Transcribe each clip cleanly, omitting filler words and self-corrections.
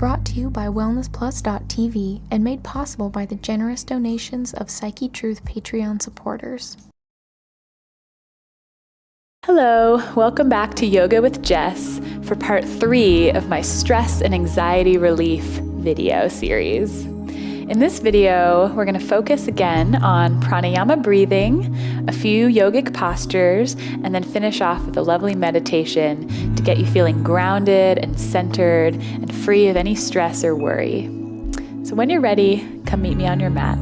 brought to you by WellnessPLUS.tv and made possible by the generous donations of Psychetruth Patreon supporters. Hello, welcome back to Yoga with Jess for part 3 of my stress and anxiety relief video series. In this video, we're going to focus again on pranayama breathing, a few yogic postures, and then finish off with a lovely meditation to get you feeling grounded and centered and free of any stress or worry. So when you're ready, come meet me on your mat.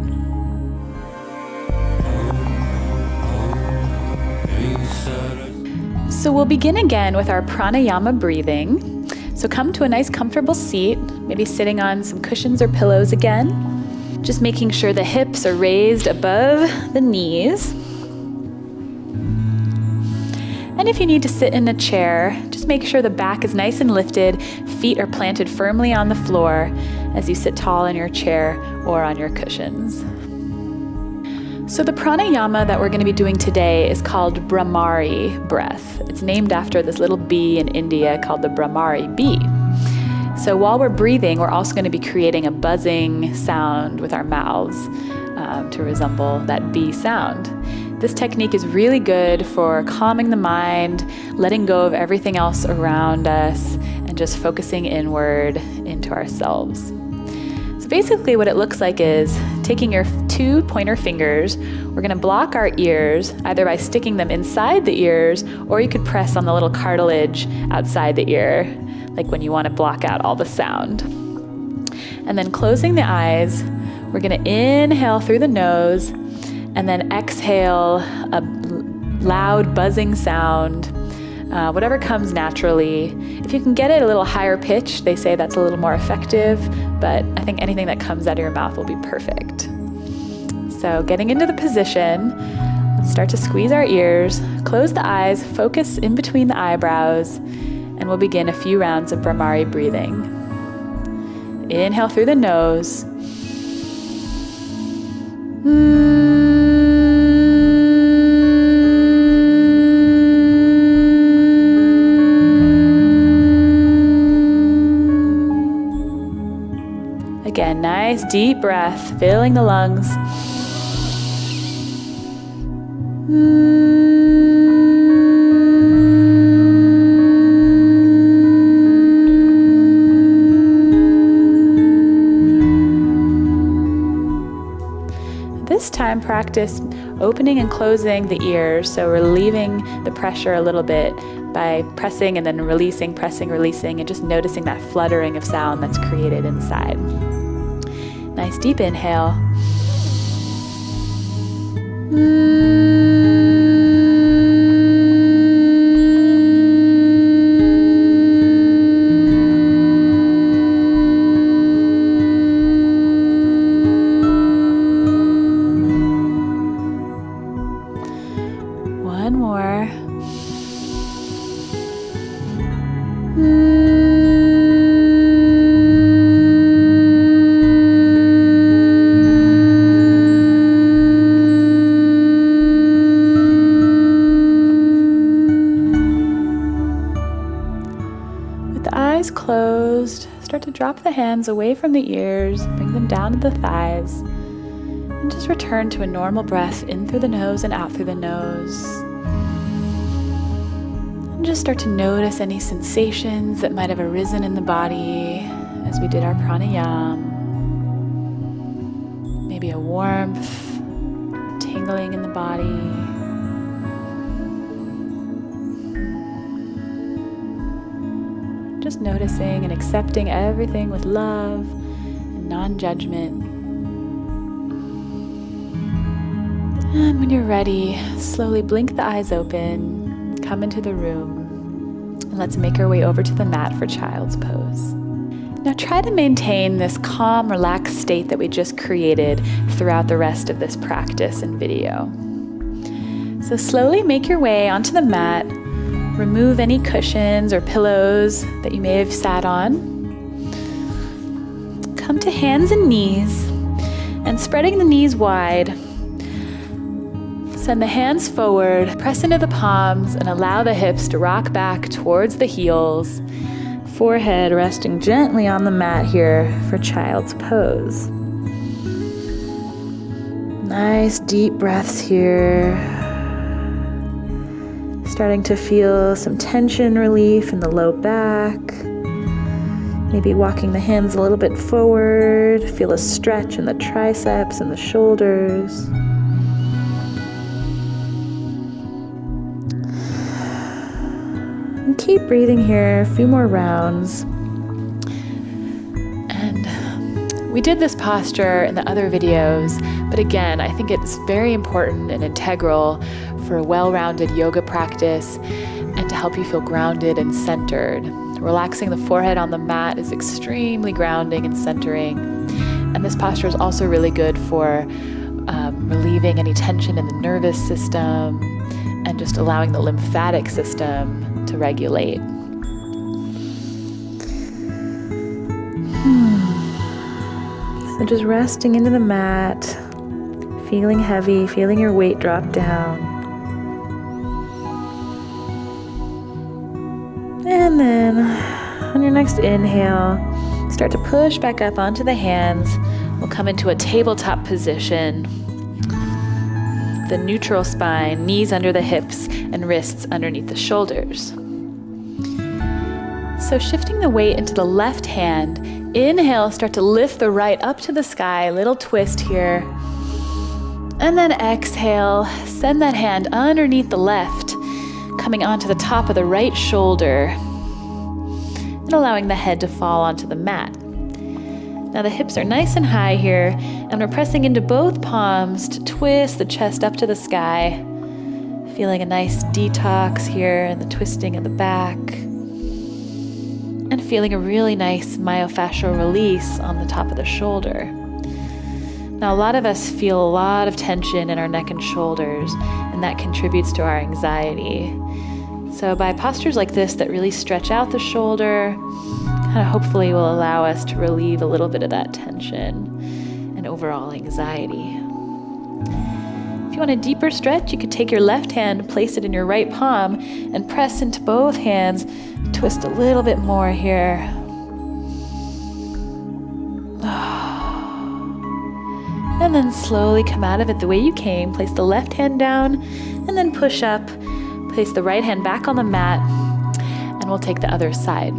So we'll begin again with our pranayama breathing. So come to a nice comfortable seat, maybe sitting on some cushions or pillows again. Just making sure the hips are raised above the knees. And if you need to sit in a chair, just make sure the back is nice and lifted, feet are planted firmly on the floor as you sit tall in your chair or on your cushions. So the pranayama that we're going to be doing today is called Bhramari breath. It's named after this little bee in India called the Bhramari bee. So while we're breathing, we're also going to be creating a buzzing sound with our mouths to resemble that bee sound. This technique is really good for calming the mind, letting go of everything else around us, and just focusing inward into ourselves. So basically what it looks like is taking your 2 pointer fingers, we're going to block our ears either by sticking them inside the ears, or you could press on the little cartilage outside the ear, like when you want to block out all the sound. And then closing the eyes, we're going to inhale through the nose and then exhale a loud buzzing sound, whatever comes naturally. If you can get it a little higher pitch, they say that's a little more effective, but I think anything that comes out of your mouth will be perfect. So getting into the position, let's start to squeeze our ears, close the eyes, focus in between the eyebrows, and we'll begin a few rounds of Bhramari breathing. Inhale through the nose. Again, nice deep breath, filling the lungs. This time practice opening and closing the ears, so relieving the pressure a little bit by pressing and then releasing, pressing, releasing, and just noticing that fluttering of sound that's created inside. Nice deep inhale. One more. With the eyes closed, start to drop the hands away from the ears, bring them down to the thighs, and just return to a normal breath in through the nose and out through the nose. And just start to notice any sensations that might have arisen in the body as we did our pranayama. Maybe a warmth, tingling in the body. Just noticing and accepting everything with love and non-judgment. And when you're ready, slowly blink the eyes open, come into the room, and let's make our way over to the mat for child's pose. Now try to maintain this calm, relaxed state that we just created throughout the rest of this practice and video. So slowly make your way onto the mat. Remove any cushions or pillows that you may have sat on. Come to hands and knees, and spreading the knees wide, send the hands forward, press into the palms, and allow the hips to rock back towards the heels. forehead resting gently on the mat here for child's pose. Nice deep breaths here. Starting to feel some tension relief in the low back. Maybe walking the hands a little bit forward. Feel a stretch in the triceps and the shoulders. And keep breathing here, a few more rounds. And we did this posture in the other videos, but again, I think it's very important and integral for a well-rounded yoga practice and to help you feel grounded and centered. Relaxing the forehead on the mat is extremely grounding and centering. And this posture is also really good for relieving any tension in the nervous system and just allowing the lymphatic system to regulate. So just resting into the mat, feeling heavy, feeling your weight drop down. And then on your next inhale, start to push back up onto the hands. We'll come into a tabletop position. The neutral spine, knees under the hips and wrists underneath the shoulders. So shifting the weight into the left hand, inhale, start to lift the right up to the sky, little twist here. And then exhale, send that hand underneath the left, coming onto the top of the right shoulder and allowing the head to fall onto the mat. Now the hips are nice and high here, and we're pressing into both palms to twist the chest up to the sky, feeling a nice detox here and the twisting of the back, and feeling a really nice myofascial release on the top of the shoulder. Now, a lot of us feel a lot of tension in our neck and shoulders, and that contributes to our anxiety. So by postures like this that really stretch out the shoulder, kind of hopefully will allow us to relieve a little bit of that tension and overall anxiety. If you want a deeper stretch, you could take your left hand, place it in your right palm, and press into both hands. Twist a little bit more here. And then slowly come out of it the way you came. Place the left hand down and then push up. Place the right hand back on the mat, and we'll take the other side.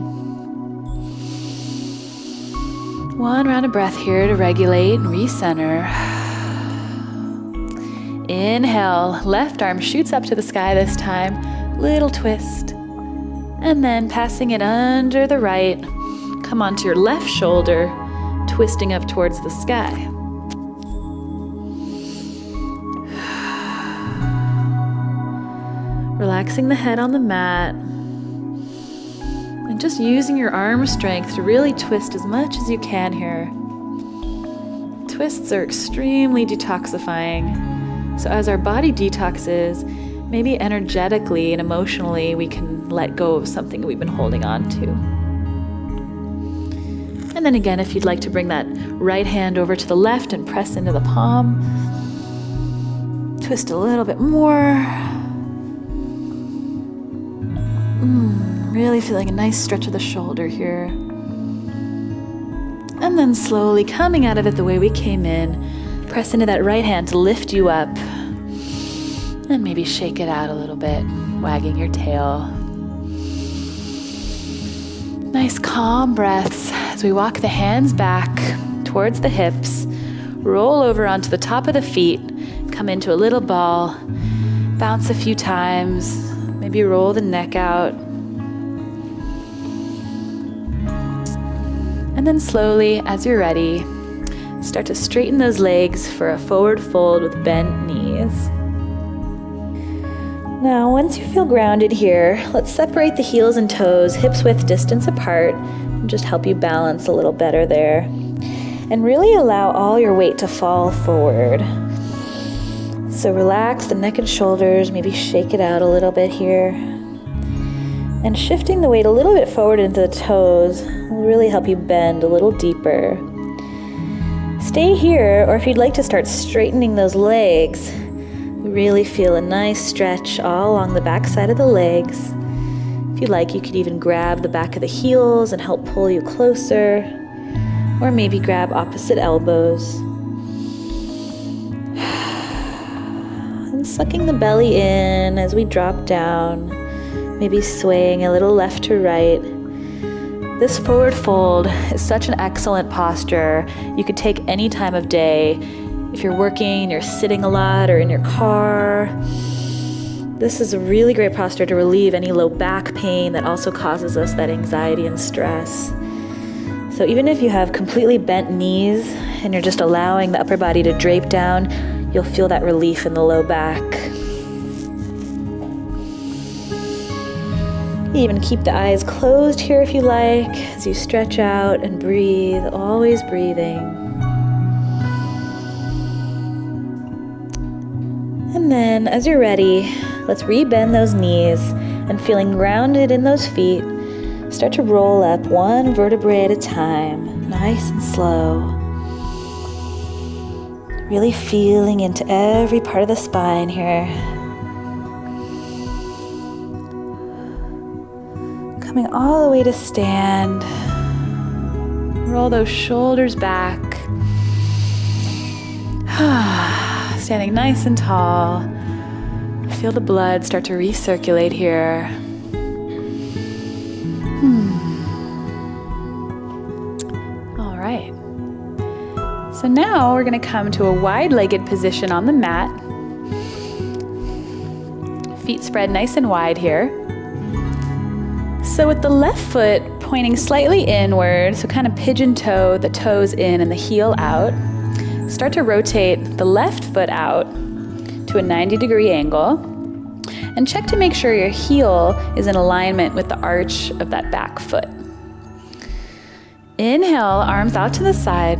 One round of breath here to regulate and recenter. Inhale, left arm shoots up to the sky this time. Little twist. And then passing it under the right, come onto your left shoulder, twisting up towards the sky. Relaxing the head on the mat, and just using your arm strength to really twist as much as you can here. Twists are extremely detoxifying. So as our body detoxes, maybe energetically and emotionally, we can let go of something we've been holding on to. And then again, if you'd like to bring that right hand over to the left and press into the palm, twist a little bit more. Really feeling a nice stretch of the shoulder here. And then slowly coming out of it the way we came in, press into that right hand to lift you up. And maybe shake it out a little bit, wagging your tail. Nice calm breaths as we walk the hands back towards the hips, roll over onto the top of the feet, come into a little ball, bounce a few times, maybe roll the neck out. And then slowly, as you're ready, start to straighten those legs for a forward fold with bent knees. Now, once you feel grounded here, let's separate the heels and toes, hips width distance apart, and just help you balance a little better there. And really allow all your weight to fall forward. So relax the neck and shoulders, maybe shake it out a little bit here. And shifting the weight a little bit forward into the toes will really help you bend a little deeper. Stay here, or if you'd like to start straightening those legs, really feel a nice stretch all along the back side of the legs. If you like, you could even can grab the back of the heels and help pull you closer, or maybe grab opposite elbows. And sucking the belly in as we drop down, maybe swaying a little left to right. This forward fold is such an excellent posture. You could take any time of day. If you're working, you're sitting a lot, or in your car. This is a really great posture to relieve any low back pain that also causes us that anxiety and stress. So even if you have completely bent knees and you're just allowing the upper body to drape down, you'll feel that relief in the low back. Even keep the eyes closed here if you like, as you stretch out and breathe, always breathing. And then, as you're ready, let's rebend those knees, and feeling grounded in those feet, start to roll up one vertebrae at a time, nice and slow. Really feeling into every part of the spine here. Coming all the way to stand. Roll those shoulders back. Standing nice and tall. Feel the blood start to recirculate here. All right. So now we're going to come to a wide-legged position on the mat. Feet spread nice and wide here. So with the left foot pointing slightly inward, so kind of pigeon toe, the toes in and the heel out, start to rotate the left foot out to a 90-degree angle, and check to make sure your heel is in alignment with the arch of that back foot. Inhale, arms out to the side,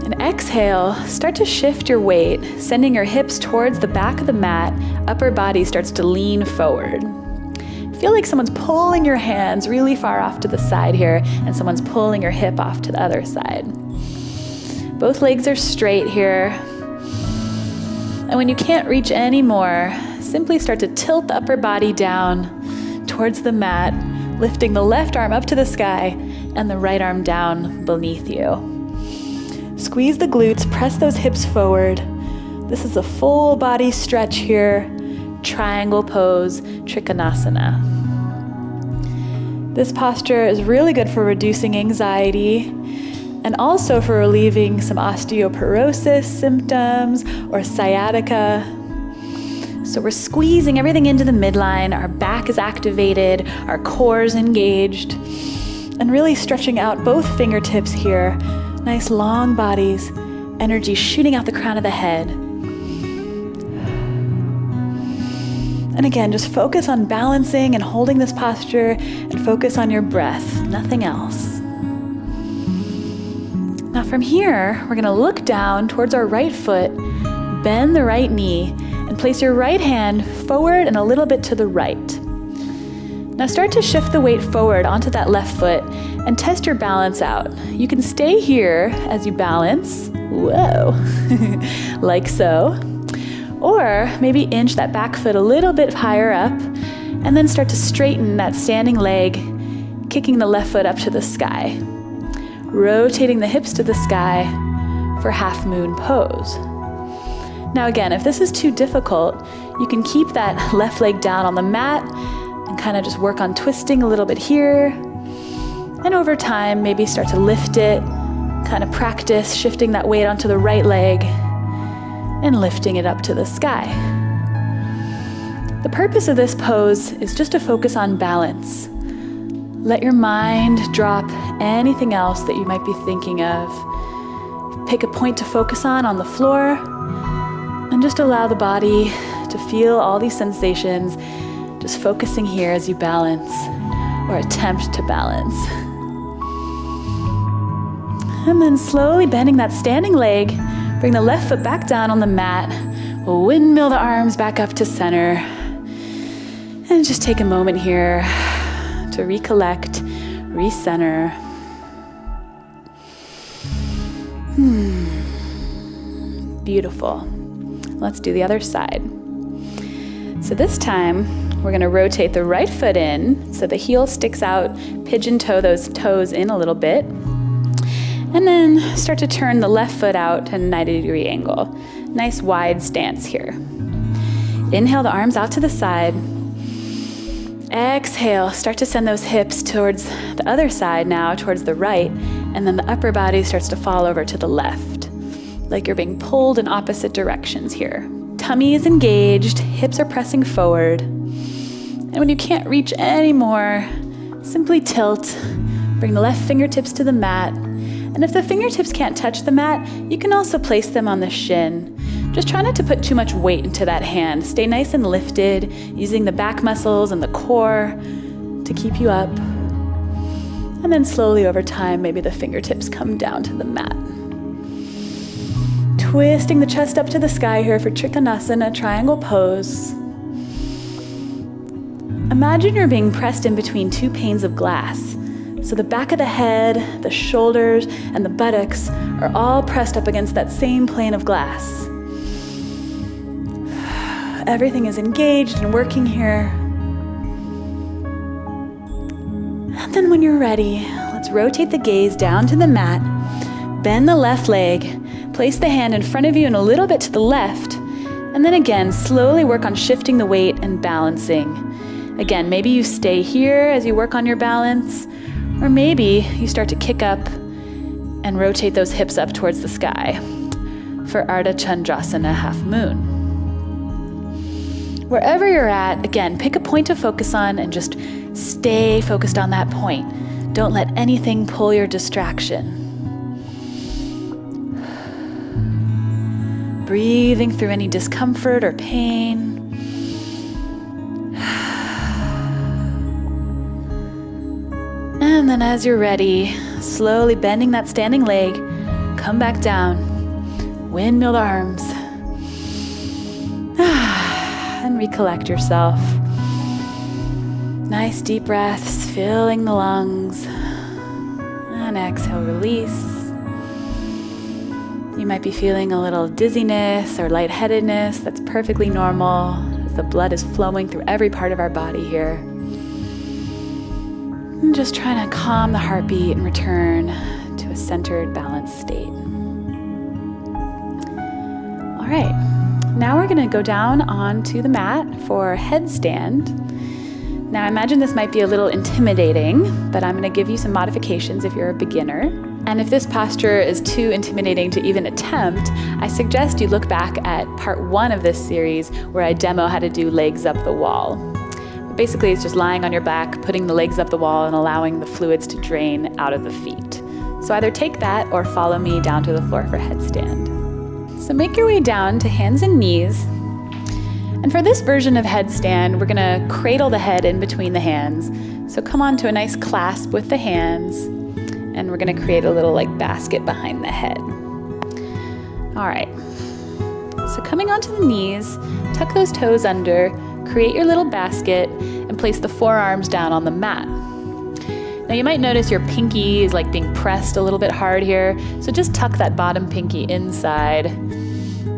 and exhale, start to shift your weight, sending your hips towards the back of the mat, upper body starts to lean forward. Feel like someone's pulling your hands really far off to the side here, and someone's pulling your hip off to the other side. Both legs are straight here. And when you can't reach any more, simply start to tilt the upper body down towards the mat, lifting the left arm up to the sky and the right arm down beneath you. Squeeze the glutes, press those hips forward. This is a full body stretch here. Triangle pose, Trikonasana. This posture is really good for reducing anxiety and also for relieving some osteoporosis symptoms or sciatica. So we're squeezing everything into the midline, our back is activated, our core is engaged, and really stretching out both fingertips here. Nice long bodies, energy shooting out the crown of the head. And again, just focus on balancing and holding this posture and focus on your breath, nothing else. Now from here, we're gonna look down towards our right foot, bend the right knee, and place your right hand forward and a little bit to the right. Now start to shift the weight forward onto that left foot and test your balance out. You can stay here as you balance, whoa, like so. Or maybe inch that back foot a little bit higher up and then start to straighten that standing leg, kicking the left foot up to the sky. Rotating the hips to the sky for half moon pose. Now again, if this is too difficult, you can keep that left leg down on the mat and kind of just work on twisting a little bit here. And over time, maybe start to lift it, kind of practice shifting that weight onto the right leg and lifting it up to the sky. The purpose of this pose is just to focus on balance. Let your mind drop anything else that you might be thinking of. Pick a point to focus on the floor, and just allow the body to feel all these sensations, just focusing here as you balance or attempt to balance. And then slowly bending that standing leg, bring the left foot back down on the mat, windmill the arms back up to center, and just take a moment here to recollect, recenter. Beautiful. Let's do the other side. So this time, we're gonna rotate the right foot in so the heel sticks out, pigeon toe those toes in a little bit, and then start to turn the left foot out at a 90-degree angle. Nice wide stance here. Inhale the arms out to the side. Exhale, start to send those hips towards the other side now, towards the right, and then the upper body starts to fall over to the left, like you're being pulled in opposite directions here. Tummy is engaged, hips are pressing forward. And when you can't reach anymore, simply tilt, bring the left fingertips to the mat. And if the fingertips can't touch the mat, you can also place them on the shin. Just try not to put too much weight into that hand. Stay nice and lifted, using the back muscles and the core to keep you up. And then slowly over time, maybe the fingertips come down to the mat. Twisting the chest up to the sky here for Trikonasana, triangle pose. Imagine you're being pressed in between two panes of glass. So the back of the head, the shoulders, and the buttocks are all pressed up against that same plane of glass. Everything is engaged and working here. And then when you're ready, let's rotate the gaze down to the mat, bend the left leg, place the hand in front of you and a little bit to the left, and then again, slowly work on shifting the weight and balancing. Again, maybe you stay here as you work on your balance, or maybe you start to kick up and rotate those hips up towards the sky for Ardha Chandrasana, half moon. Wherever you're at, again, pick a point to focus on and just stay focused on that point. Don't let anything pull your distraction. Breathing through any discomfort or pain. And then as you're ready, slowly bending that standing leg, come back down, windmill the arms, and recollect yourself. Nice deep breaths, filling the lungs, and exhale, release. You might be feeling a little dizziness or lightheadedness. That's perfectly normal as the blood is flowing through every part of our body here. And just trying to calm the heartbeat and return to a centered, balanced state. All right, now we're gonna go down onto the mat for headstand. Now imagine this might be a little intimidating, but I'm gonna give you some modifications if you're a beginner. And if this posture is too intimidating to even attempt, I suggest you look back at part 1 of this series where I demo how to do legs up the wall. Basically, it's just lying on your back, putting the legs up the wall and allowing the fluids to drain out of the feet. So either take that or follow me down to the floor for headstand. So make your way down to hands and knees. And for this version of headstand, we're gonna cradle the head in between the hands. So come on to a nice clasp with the hands, and we're gonna create a little like basket behind the head. All right, so coming onto the knees, tuck those toes under, create your little basket, and place the forearms down on the mat. Now you might notice your pinky is like being pressed a little bit hard here, so just tuck that bottom pinky inside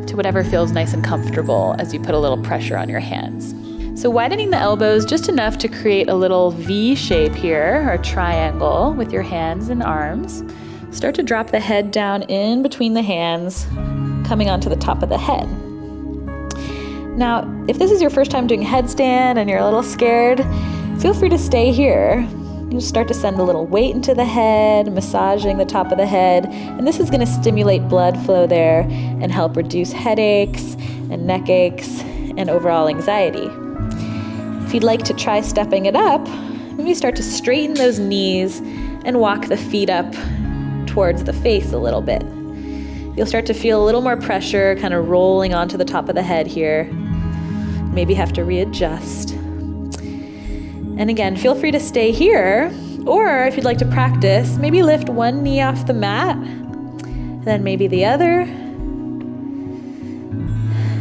to whatever feels nice and comfortable as you put a little pressure on your hands. So widening the elbows just enough to create a little V shape here, or triangle with your hands and arms. Start to drop the head down in between the hands, coming onto the top of the head. Now, if this is your first time doing headstand and you're a little scared, feel free to stay here. You just start to send a little weight into the head, massaging the top of the head, and this is going to stimulate blood flow there and help reduce headaches and neck aches and overall anxiety. If you'd like to try stepping it up, maybe start to straighten those knees and walk the feet up towards the face a little bit. You'll start to feel a little more pressure kind of rolling onto the top of the head here. Maybe have to readjust. And again, feel free to stay here, or if you'd like to practice, maybe lift one knee off the mat, then maybe the other.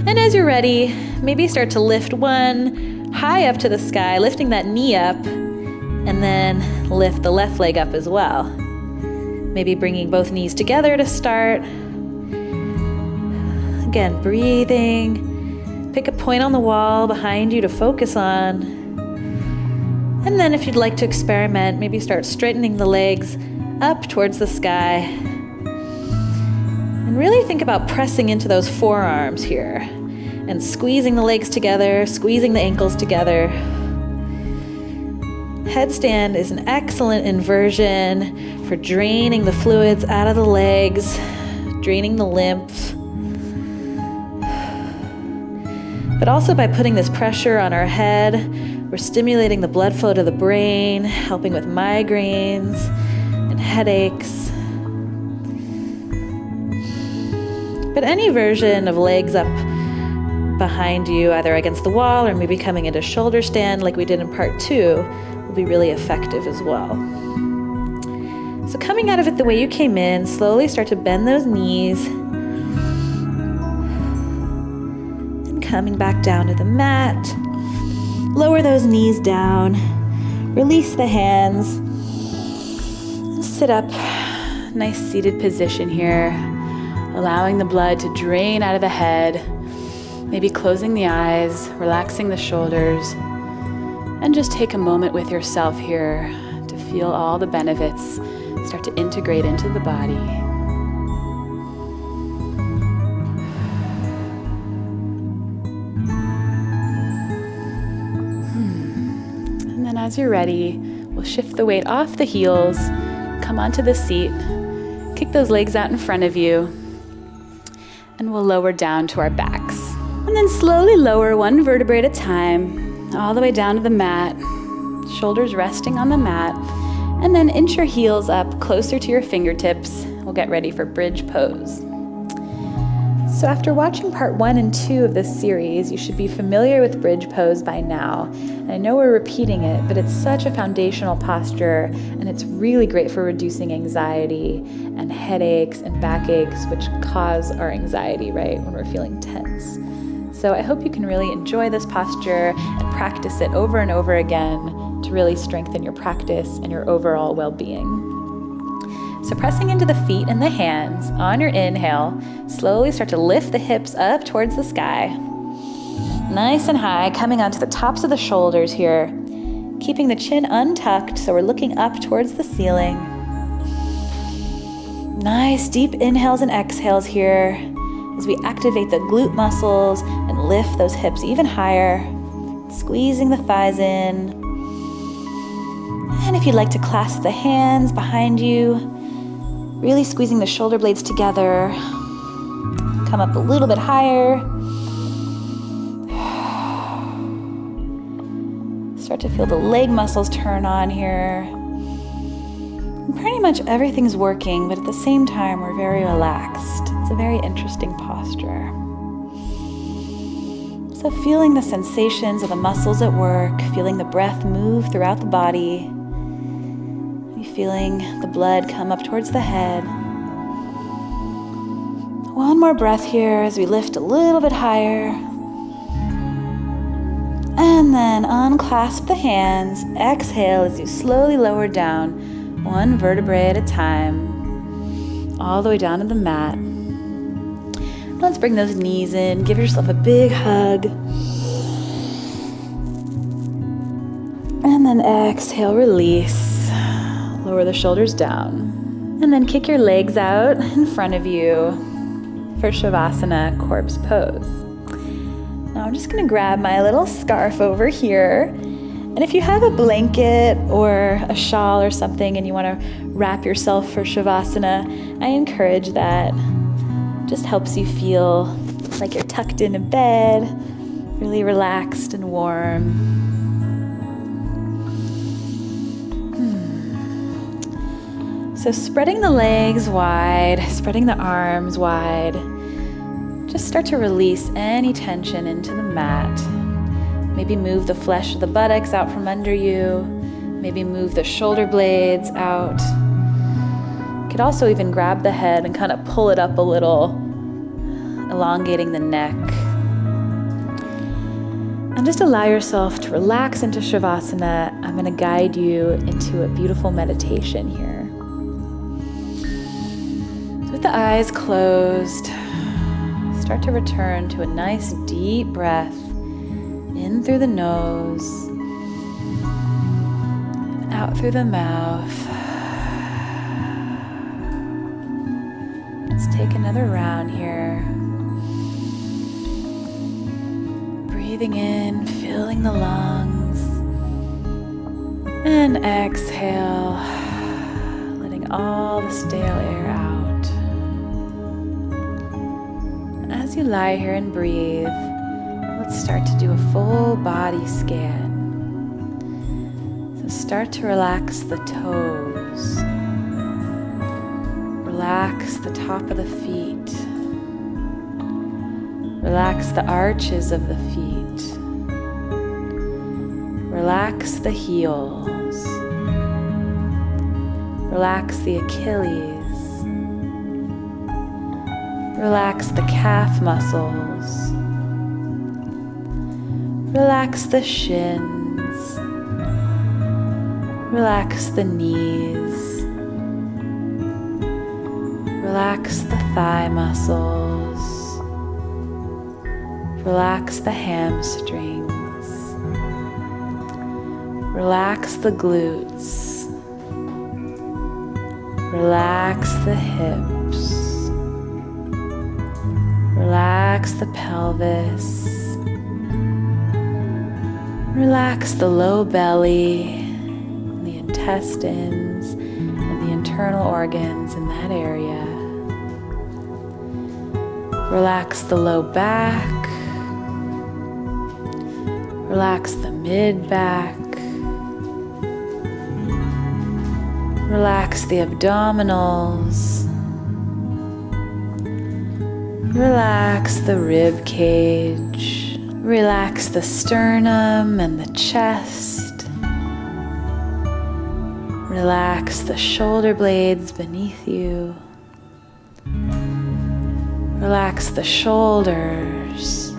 And as you're ready, maybe start to lift one high up to the sky, lifting that knee up, and then lift the left leg up as well. Maybe bringing both knees together to start. Again, breathing, Pick a point on the wall behind you to focus on. And then if you'd like to experiment, maybe start straightening the legs up towards the sky. And really think about pressing into those forearms here and squeezing the legs together, squeezing the ankles together. Headstand is an excellent inversion for draining the fluids out of the legs, draining the lymph. But also by putting this pressure on our head, we're stimulating the blood flow to the brain, helping with migraines and headaches. But any version of legs up behind you, either against the wall or maybe coming into shoulder stand like we did in part 2, will be really effective as well. So coming out of it the way you came in, slowly start to bend those knees. And coming back down to the mat. Lower those knees down. Release the hands. And sit up. Nice seated position here. Allowing the blood to drain out of the head. Maybe closing the eyes, relaxing the shoulders. And just take a moment with yourself here to feel all the benefits start to integrate into the body. And then as you're ready, we'll shift the weight off the heels, come onto the seat, kick those legs out in front of you, and we'll lower down to our backs. And then slowly lower one vertebrae at a time, all the way down to the mat, shoulders resting on the mat, and then inch your heels up closer to your fingertips. We'll get ready for bridge pose. So after watching part 1 and 2 of this series, you should be familiar with bridge pose by now. And I know we're repeating it, but it's such a foundational posture, and it's really great for reducing anxiety and headaches and backaches, which cause our anxiety, right, when we're feeling tense. So I hope you can really enjoy this posture and practice it over and over again to really strengthen your practice and your overall well-being. So pressing into the feet and the hands, on your inhale, slowly start to lift the hips up towards the sky. Nice and high, coming onto the tops of the shoulders here, keeping the chin untucked so we're looking up towards the ceiling. Nice deep inhales and exhales here as we activate the glute muscles and lift those hips even higher, squeezing the thighs in. And if you'd like to clasp the hands behind you, really squeezing the shoulder blades together, come up a little bit higher. Start to feel the leg muscles turn on here. And pretty much everything's working, but at the same time, we're very relaxed. It's a very interesting posture. So feeling the sensations of the muscles at work, feeling the breath move throughout the body, feeling the blood come up towards the head. One more breath here as we lift a little bit higher. And then unclasp the hands. Exhale as you slowly lower down, one vertebrae at a time, all the way down to the mat. Let's bring those knees in. Give yourself a big hug. And then exhale, release. Lower the shoulders down. And then kick your legs out in front of you for Shavasana corpse pose. Now I'm just gonna grab my little scarf over here. And if you have a blanket or a shawl or something and you wanna wrap yourself for Shavasana, I encourage that. Just helps you feel like you're tucked into bed, really relaxed and warm. So spreading the legs wide, spreading the arms wide. Just start to release any tension into the mat. Maybe move the flesh of the buttocks out from under you. Maybe move the shoulder blades out. You could also even grab the head and kind of pull it up a little, elongating the neck. And just allow yourself to relax into Shavasana. I'm going to guide you into a beautiful meditation here. So with the eyes closed, start to return to a nice deep breath in through the nose, out through the mouth. Let's take another round here. Breathing in, filling the lungs, and exhale, letting all the stale air out. As you lie here and breathe, let's start to do a full body scan. So start to relax the toes. Relax the top of the feet. Relax the arches of the feet. Relax the heels. Relax the Achilles. Relax the calf muscles. Relax the shins. Relax the knees. Relax the thigh muscles. Relax the hamstrings. Relax the glutes. Relax the hips. Relax the pelvis. Relax the low belly, the intestines, and the internal organs in that area. Relax the low back. Relax the mid-back. Relax the abdominals. Relax the rib cage. Relax the sternum and the chest. Relax the shoulder blades beneath you. Relax the shoulders.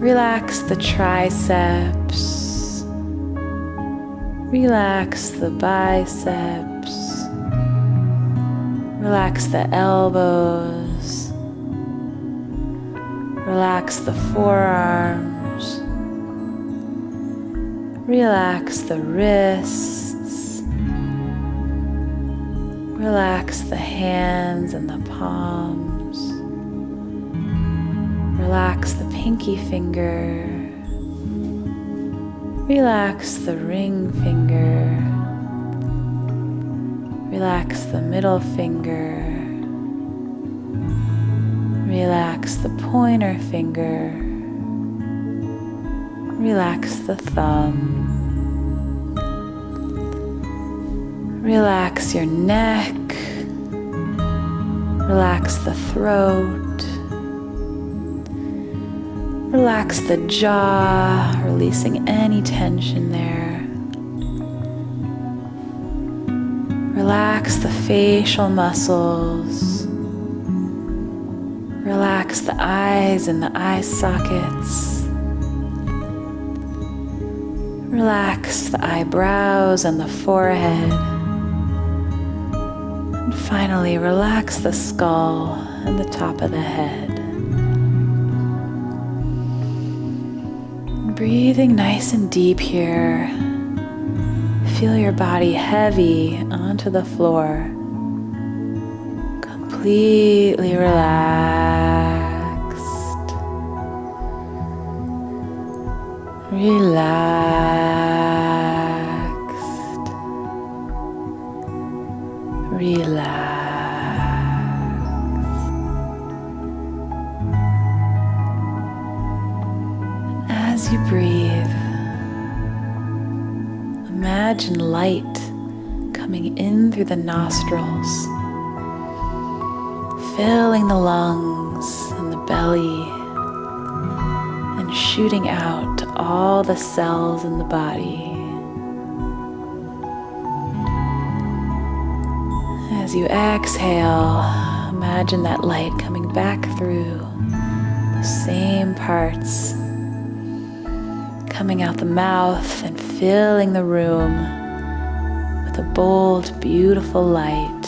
Relax the triceps. Relax the biceps. Relax the elbows. Relax the forearms. Relax the wrists. Relax the hands and the palms. Relax the pinky finger. Relax the ring finger. Relax the middle finger. Relax the pointer finger. Relax the thumb. Relax your neck. Relax the throat. Relax the jaw, releasing any tension there. Relax the facial muscles. Relax the eyes and the eye sockets. Relax the eyebrows and the forehead. And finally, relax the skull and the top of the head. Breathing nice and deep here. Feel your body heavy onto the floor. Completely relaxed. Relaxed. Relaxed. As you breathe, imagine light coming in through the nostrils, filling the lungs and the belly, and shooting out to all the cells in the body. As you exhale, imagine that light coming back through the same parts, coming out the mouth and filling the room with a bold, beautiful light.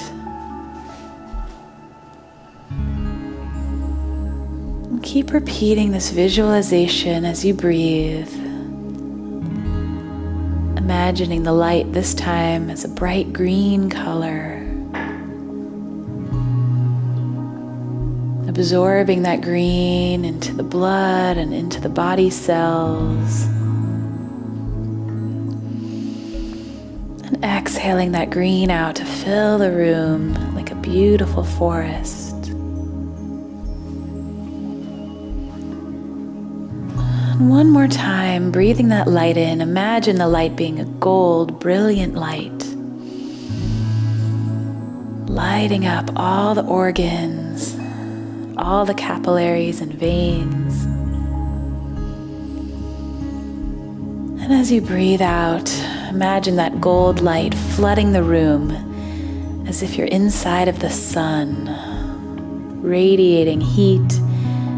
Keep repeating this visualization as you breathe. Imagining the light this time as a bright green color. Absorbing that green into the blood and into the body cells. And exhaling that green out to fill the room like a beautiful forest. And one more time, breathing that light in, imagine the light being a gold, brilliant light. Lighting up all the organs, all the capillaries and veins. And as you breathe out, imagine that gold light flooding the room as if you're inside of the sun, radiating heat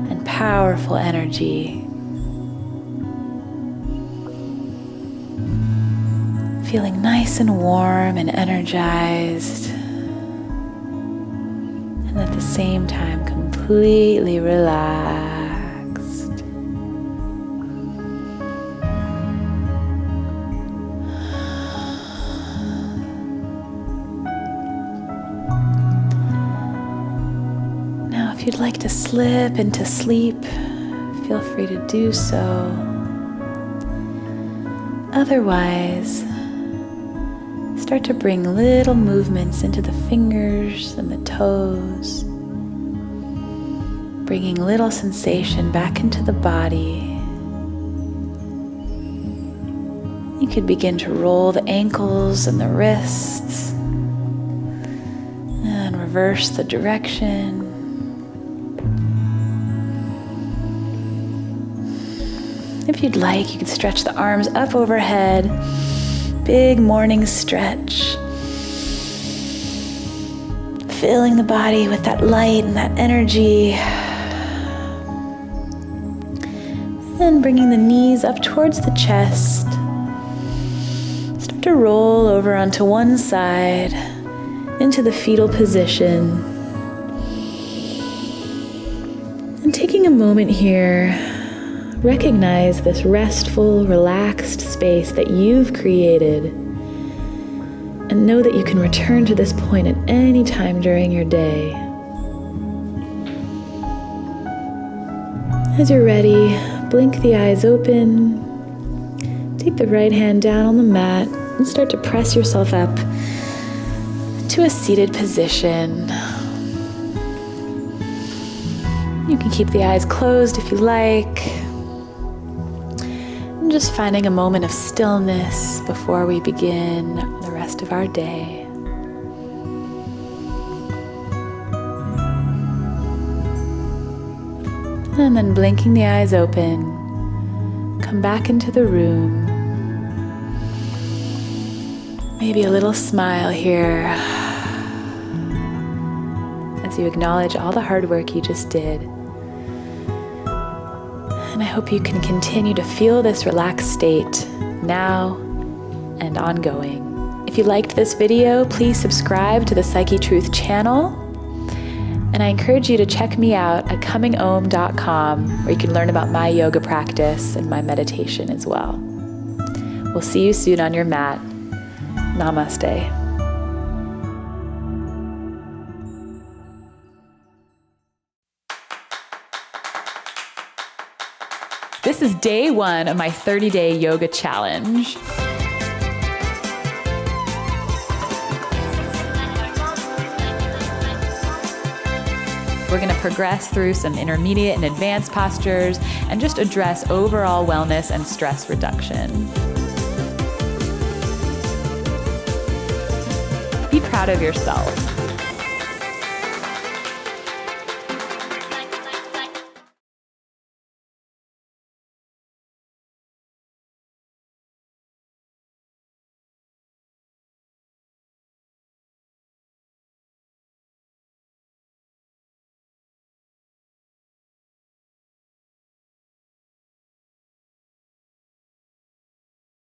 and powerful energy. Feeling nice and warm and energized, and at the same time completely relaxed. Now, if you'd like to slip into sleep, feel free to do so. Otherwise, start to bring little movements into the fingers and the toes, bringing little sensation back into the body. You could begin to roll the ankles and the wrists and reverse the direction. If you'd like, you could stretch the arms up overhead. Big morning stretch. Filling the body with that light and that energy. Then bringing the knees up towards the chest. Start to roll over onto one side into the fetal position. And taking a moment here, recognize this restful, relaxed space that you've created, and know that you can return to this point at any time during your day. As you're ready, blink the eyes open, take the right hand down on the mat, and start to press yourself up to a seated position. You can keep the eyes closed if you like. Just finding a moment of stillness before we begin the rest of our day. And then blinking the eyes open, come back into the room. Maybe a little smile here as you acknowledge all the hard work you just did. And I hope you can continue to feel this relaxed state now and ongoing. If you liked this video, please subscribe to the Psychetruth channel. And I encourage you to check me out at cominghome.com, where you can learn about my yoga practice and my meditation as well. We'll see you soon on your mat. Namaste. This is day 1 of my 30-day yoga challenge. We're going to progress through some intermediate and advanced postures and just address overall wellness and stress reduction. Be proud of yourself.